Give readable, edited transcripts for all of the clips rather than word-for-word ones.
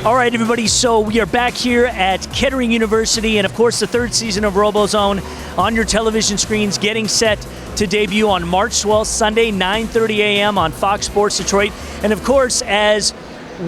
All right, everybody, so we are back here at Kettering University, and of course the third season of RoboZone on your television screens, getting set to debut on March 12th, Sunday, 9:30 a.m. on Fox Sports Detroit. And of course, as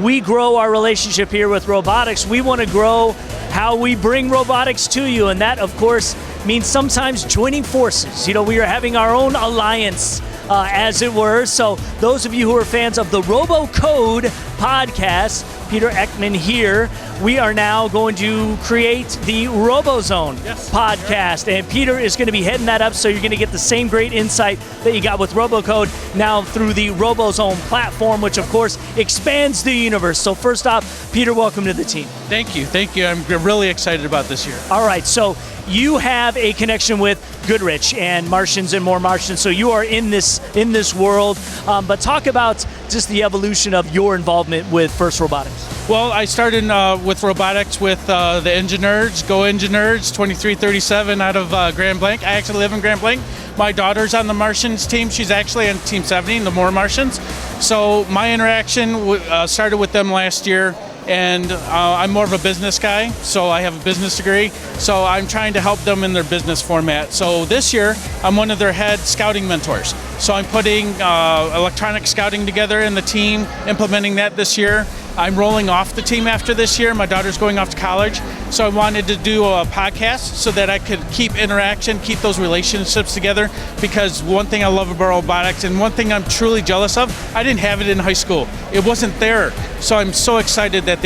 we grow our relationship here with robotics, we want to grow how we bring robotics to you, and that, of course, means sometimes joining forces. You know, we are having our own alliance, as it were. So those of you who are fans of the RoboCode podcast, Peter Eckman here, we are now going to create the RoboZone podcast. And Peter is going to be heading that up, so you're going to get the same great insight that you got with RoboCode now through the RoboZone platform, which of course expands the universe. So first off, Peter, welcome to the team. Thank you. I'm really excited about this year. All right, so you have a connection with Goodrich and Martians and more Martians, so you are in this world. But talk about just the evolution of your involvement with FIRST Robotics. Well, I started with robotics with the Engine Nerds, Go Engine Nerds, 2337 out of Grand Blanc. I actually live in Grand Blanc. My daughter's on the Martians team. She's actually on Team 70, the More Martians. So my interaction started with them last year. And I'm more of a business guy, so I have a business degree. So I'm trying to help them in their business format. So this year, I'm one of their head scouting mentors. So I'm putting electronic scouting together in the team, implementing that this year. I'm rolling off the team after this year. My daughter's going off to college. So I wanted to do a podcast so that I could keep interaction, keep those relationships together. Because one thing I love about robotics, and one thing I'm truly jealous of, I didn't have it in high school. It wasn't there. So I'm so excited that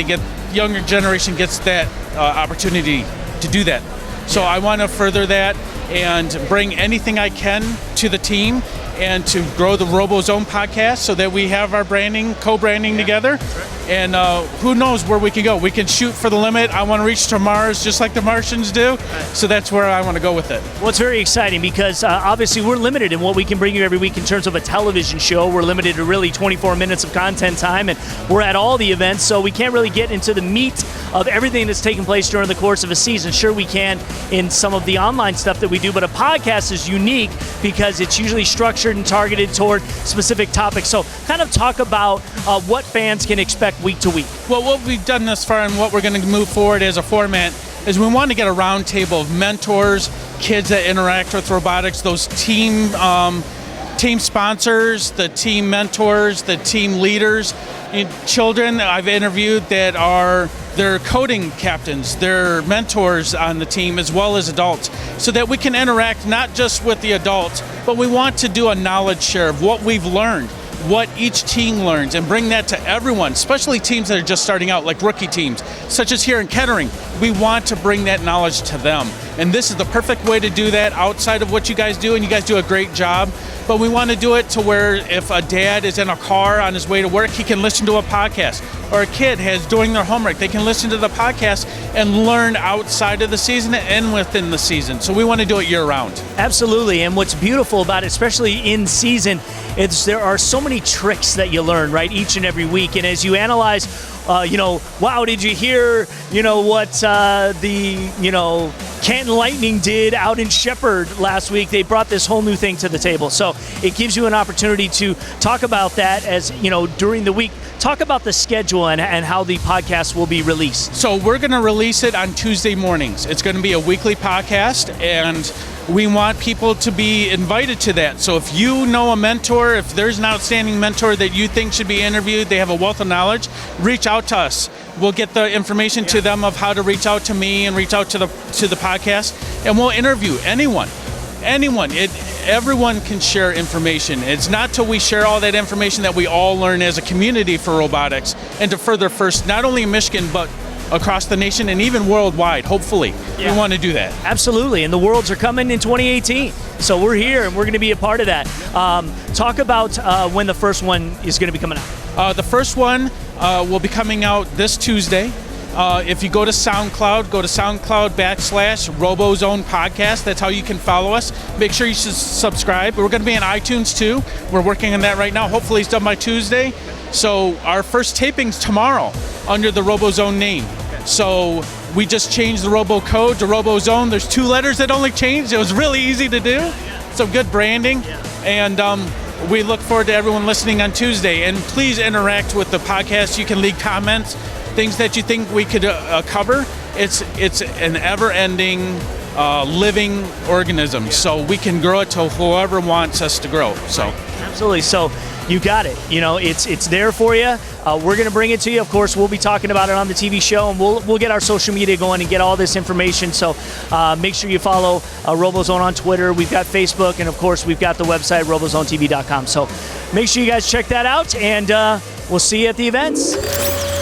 younger generation gets that opportunity to do that. So I want to further that and bring anything I can to the team and to grow the RoboZone podcast so that we have our co-branding together. And who knows where we can go. We can shoot for the limit. I want to reach to Mars just like the Martians do. So that's where I want to go with it. Well, it's very exciting because obviously we're limited in what we can bring you every week in terms of a television show. We're limited to really 24 minutes of content time, and we're at all the events, so we can't really get into the meat of everything that's taking place during the course of a season. Sure, we can in some of the online stuff that we do, but a podcast is unique because it's usually structured and targeted toward specific topics. So kind of talk about what fans can expect week to week. Well, what we've done thus far and what we're going to move forward as a format is we want to get a round table of mentors, kids that interact with robotics, those team sponsors, the team mentors, the team leaders, children I've interviewed that are their coding captains, their mentors on the team, as well as adults, so that we can interact not just with the adults, but we want to do a knowledge share of what we've learned, what each team learns, and bring that to everyone, especially teams that are just starting out, like rookie teams, such as here in Kettering. We want to bring that knowledge to them. And this is the perfect way to do that outside of what you guys do, and you guys do a great job. But we want to do it to where if a dad is in a car on his way to work, he can listen to a podcast. Or a kid has doing their homework, they can listen to the podcast and learn outside of the season and within the season. So we want to do it year round. Absolutely. And what's beautiful about it, especially in season, is there are so many tricks that you learn, right, each and every week. And as you analyze, wow, did you hear, what the Canton Lightning did out in Shepherd last week? They brought this whole new thing to the table. So it gives you an opportunity to talk about that as, during the week. Talk about the schedule and how the podcast will be released. So we're going to release it on Tuesday mornings. It's going to be a weekly podcast, and we want people to be invited to that. So if you know a mentor, if there's an outstanding mentor that you think should be interviewed, they have a wealth of knowledge, reach out to us. We'll get the information to them of how to reach out to me and reach out to the podcast, and we'll interview anyone. Everyone can share information. It's not till we share all that information that we all learn as a community for robotics and to further FIRST, not only in Michigan, but across the nation and even worldwide, hopefully. We want to do that. Absolutely, and the Worlds are coming in 2018. So we're here, and we're going to be a part of that. Talk about when the first one is going to be coming out. The first one will be coming out this Tuesday. If you go to SoundCloud, /RoboZone podcast. That's how you can follow us. Make sure you subscribe. We're going to be on iTunes too. We're working on that right now. Hopefully it's done by Tuesday. So our first taping's tomorrow under the RoboZone name. So we just changed the RoboCode to RoboZone. There's 2 letters that only changed. It was really easy to do. Some good branding. And we look forward to everyone listening on Tuesday. And please interact with the podcast. You can leave comments, things that you think we could cover. It's an ever-ending living organism, so we can grow it to whoever wants us to grow. So absolutely. So you got it. You know, it's there for you. We're going to bring it to you. Of course, we'll be talking about it on the TV show, and we'll get our social media going and get all this information. So make sure you follow RoboZone on Twitter. We've got Facebook, and of course, we've got the website, RoboZoneTV.com. So make sure you guys check that out, and we'll see you at the events.